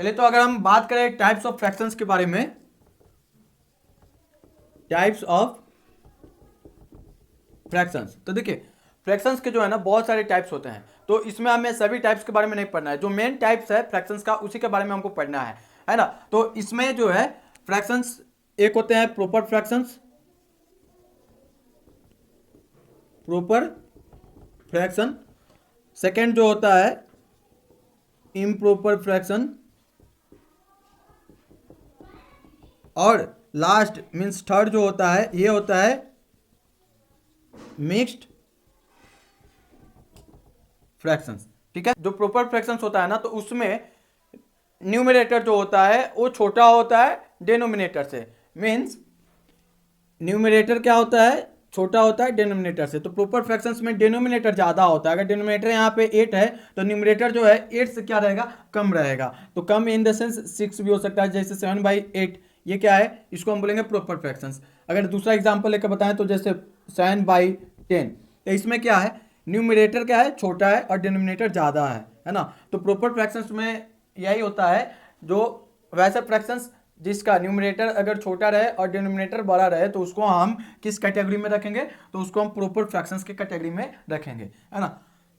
चलिए, तो अगर हम बात करें टाइप्स ऑफ फ्रैक्शंस के बारे में, टाइप्स ऑफ फ्रैक्शंस, तो देखिए फ्रैक्शंस के जो है ना बहुत सारे टाइप्स होते हैं, तो इसमें हमें सभी टाइप्स के बारे में नहीं पढ़ना है, जो मेन टाइप्स है फ्रैक्शंस का उसी के बारे में हमको पढ़ना है ना। तो इसमें जो है फ्रैक्शंस एक होते हैं proper fractions, proper fraction, second जो होता है इम्प्रॉपर फ्रैक्शन, और लास्ट मीन्स थर्ड जो होता है ये होता है मिक्स्ड फ्रैक्शंस। ठीक है, जो प्रॉपर फ्रैक्शंस होता है ना, तो उसमें न्यूमरेटर जो होता है वो छोटा होता है डिनोमिनेटर से, मीन्स न्यूमरेटर क्या होता है, छोटा होता है डिनोमिनेटर से। तो प्रॉपर फ्रैक्शंस में डिनोमिनेटर ज़्यादा होता है। अगर डिनोमिनेटर यहाँ पे 8 है तो न्यूमरेटर जो है 8 से क्या रहेगा, कम रहेगा। तो कम इन द सेंस 6 भी हो सकता है, जैसे 7/8, ये क्या है, इसको हम बोलेंगे प्रॉपर फ्रैक्शंस। अगर दूसरा एग्जाम्पल लेकर बताएं तो जैसे 7/10, तो इसमें क्या है, न्यूमरेटर क्या है, छोटा है और डिनोमिनेटर ज़्यादा है ना। तो प्रॉपर फ्रैक्शंस में यही होता है, जो वैसे फ्रैक्शंस जिसका न्यूमरेटर अगर छोटा रहे और डिनोमिनेटर बड़ा रहे तो उसको हम किस कैटेगरी में रखेंगे, तो उसको हम प्रॉपर फ्रैक्शंस के कैटेगरी में रखेंगे, है ना।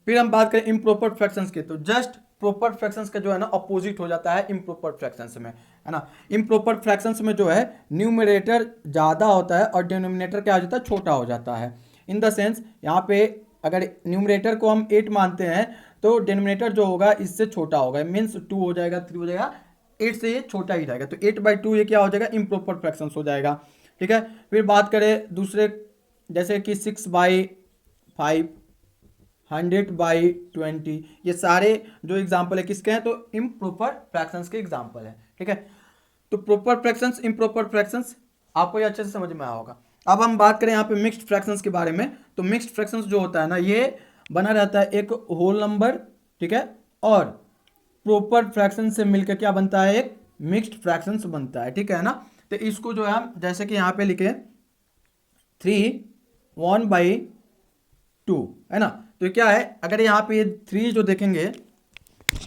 फिर हम बात करें इम्प्रॉपर फ्रैक्शंस की, तो जस्ट प्रॉपर फ्रैक्शंस का जो है ना अपोजिट हो जाता है इम्प्रॉपर फ्रैक्शंस में, है ना। इम्प्रॉपर फ्रैक्शंस में जो है न्यूमरेटर ज़्यादा होता है और डिनोमिनेटर क्या हो जाता है, छोटा हो जाता है। इन द सेंस यहाँ पे अगर न्यूमरेटर को हम 8 मानते हैं तो डिनोमिनेटर जो होगा इससे छोटा होगा, मीन्स 2 हो जाएगा, 3 हो जाएगा, 8 से ये छोटा ही रहेगा। तो 8/2 ये क्या हो जाएगा, इम्प्रॉपर फ्रैक्शंस हो जाएगा। ठीक है, फिर बात करें दूसरे, जैसे कि 6/5, 100/20, ये सारे जो एग्जाम्पल है किसके हैं, तो इम्प्रॉपर फ्रैक्शंस के एग्जाम्पल है। ठीक है, तो प्रॉपर फ्रैक्शंस, इम्प्रॉपर फ्रैक्शंस आपको ये अच्छे से समझ में आया होगा। अब हम बात करें यहाँ पे मिक्स्ड फ्रैक्शंस के बारे में, तो मिक्स्ड फ्रैक्शंस जो होता है ना, ये बना रहता है एक होल नंबर, ठीक है, और प्रॉपर फ्रैक्शन से मिलकर क्या बनता है, एक मिक्स्ड फ्रैक्शंस बनता है। ठीक है ना, तो इसको जो है हम जैसे कि यहाँ पे लिखे 3/1/2, है ना। तो क्या है, अगर यहाँ पे ये 3 जो देखेंगे,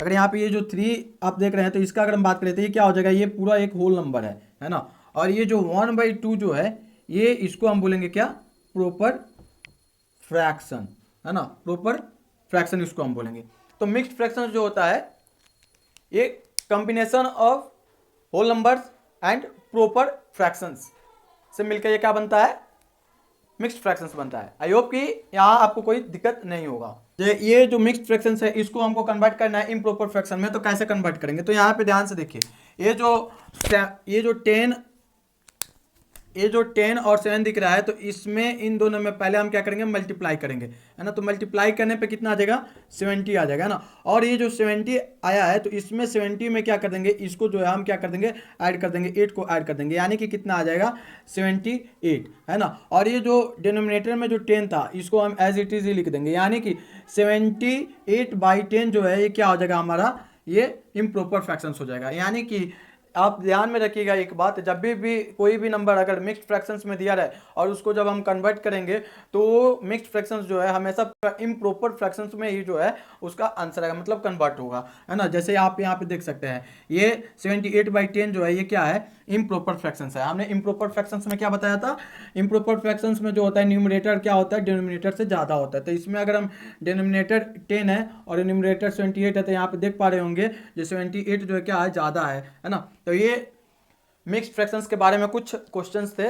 अगर यहाँ पे ये जो 3 आप देख रहे हैं, तो इसका अगर हम बात करें तो ये क्या हो जाएगा, ये पूरा एक होल नंबर है ना। और ये जो 1/2 जो है, ये इसको हम बोलेंगे क्या, प्रॉपर फ्रैक्शन, है ना, प्रॉपर फ्रैक्शन इसको हम बोलेंगे। तो मिक्स्ड फ्रैक्शन जो होता है ये combination of whole numbers and proper fractions से मिलकर ये क्या बनता है, मिक्स्ड फ्रैक्शंस बनता है। आई होप कि यहाँ आपको कोई दिक्कत नहीं होगा। ये जो मिक्स्ड फ्रैक्शंस है इसको हमको कन्वर्ट करना है इम्प्रॉपर फ्रैक्शन में, तो कैसे कन्वर्ट करेंगे, तो यहाँ पे ध्यान से देखिए, ये जो 10 और 7 दिख रहा है, तो इसमें इन दोनों में पहले हम क्या करेंगे, मल्टीप्लाई करेंगे, है ना। तो मल्टीप्लाई करने पे कितना आ जाएगा, 70 आ जाएगा ना। और ये जो 70 आया है, तो इसमें 70 में क्या कर देंगे, इसको जो है हम क्या कर देंगे, ऐड कर देंगे, 8 को ऐड कर देंगे, यानी कि कितना आ जाएगा, 78, है ना। और ये जो डिनोमिनेटर में जो 10 था, इसको हम एज इट इज ही लिख देंगे, यानी कि 78/10 जो है ये क्या हो जाएगा हमारा, ये इम्प्रॉपर फ्रैक्शंस हो जाएगा। यानी कि आप ध्यान में रखिएगा एक बात, जब भी कोई भी नंबर अगर मिक्स्ड फ्रैक्शंस में दिया रहे और उसको जब हम कन्वर्ट करेंगे, तो मिक्स्ड फ्रैक्शंस जो है हमेशा इम्प्रॉपर फ्रैक्शंस में ही जो है उसका आंसर आएगा, मतलब कन्वर्ट होगा, है ना। जैसे आप यहाँ पे देख सकते हैं, ये 78/10 जो है ये क्या है, इम्प्रॉपर फ्रैक्शंस है। हमने इम्प्रॉपर फ्रैक्शंस में क्या बताया था, इम्प्रॉपर फ्रैक्शंस में जो होता है न्यूमरेटर क्या होता है, डिनोमिनेटर से ज़्यादा होता है। तो इसमें अगर हम डिनोमिनेटर 10 है और न्यूमरेटर 78 है, तो यहाँ पे देख पा रहे होंगे जो 78 जो है क्या है, ज़्यादा है ना। तो ये मिक्स्ड फ्रैक्शंस के बारे में कुछ क्वेश्चंस थे